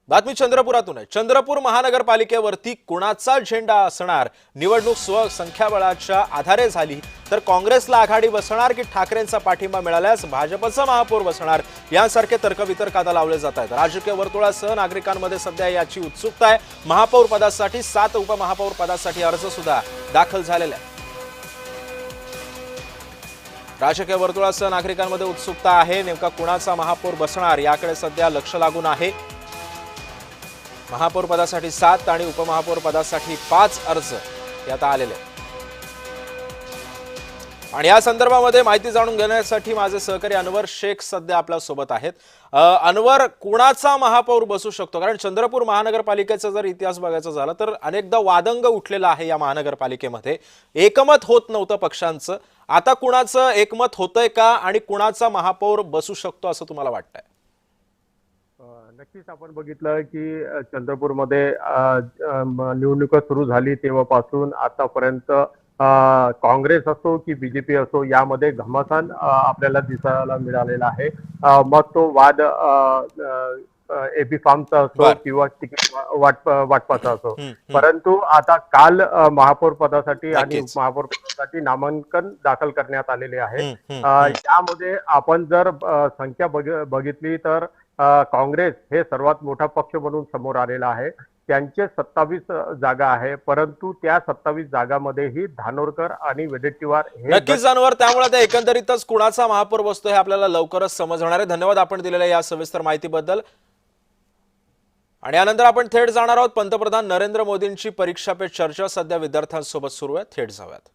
बातमी चंद्रपुरातून आहे। चंद्रपूर महानगरपालिकेवरती कुणाचा झेंडा असणार? निवडणूक संख्याबळाच्या आधारे झाली तर काँग्रेसला आघाडी बसणार की ठाकरेंचा पाठिंबा मिळाल्यास भाजपचा महापौर बसणार, यासारखे तर्कवितर्क आता लावले जात आहेत। राजकीय वर्तुळासह नागरिकांमध्ये सध्या याची उत्सुकता आहे। महापौर पदासाठी 7 उपमहापौर पदासाठी अर्ज सुद्धा दाखल झालेले आहेत। राजकीय वर्तुळासह नागरिकांमध्ये उत्सुकता आहे। नेमका कुणाचा महापौर बसणार याकडे सध्या लक्ष लागून आहे। महापौर पदासाठी 7 आणि उपमहापौर पदासाठी 5 अर्ज यात आलेले आहेत। आणि या संदर्भामध्ये माहिती जाणून घेण्यासाठी माझे सहकारी अनवर शेख सध्या आपल्या सोबत आहेत। अनवर, कुणाचा महापौर बसू शकतो? कारण चंद्रपूर महानगरपालिकेचा जर इतिहास बघायचा झाला तर अनेकदा वादंग उठलेला आहे या महानगरपालिकेमध्ये। एकमत होत नव्हतं पक्षांचं, आता कुणाचं एकमत होतंय का आणि कुणाचा महापौर बसू शकतो असं तुम्हाला वाटतंय? नक्कीच आपण बघितलं की चंद्रपूरमध्ये निवडणूक सुरू झाली तेव्हापासून आतापर्यंत काँग्रेस असो की बीजेपी असो यामध्ये घमासान आपल्याला दिसायला मिळालेला आहे। मग तो वाद एबी फार्मचा असो किंवा तिकीट वाटपाचा असो, परंतु आता काल महापौर पदासाठी आणि उपमहापौर पदासाठी नामांकन दाखल करण्यात आलेले आहे। यामध्ये आपण जर संख्या बघितली तर काँग्रेस हे सर्वात मोठा पक्ष म्हणून समोर आलेला आहे। त्यांचे 27 जागा आहे, परंतु त्या 27 जागांमध्येही धानोरकर आणि वडेट्टीवार हे नक्कीच अनवर, त्यामुळे त्या एकंदरीतच कुणाचा महापौर बसतो हे आपल्याला लवकरच समजणार आहे। धन्यवाद आपण दिलेल्या या सविस्तर माहितीबद्दल। आणि यानंतर आपण थेट जाणार आहोत पंतप्रधान नरेंद्र मोदींची परीक्षा पे चर्चा सध्या विद्यार्थ्यांसोबत सुरू आहे। थेट जाऊयात।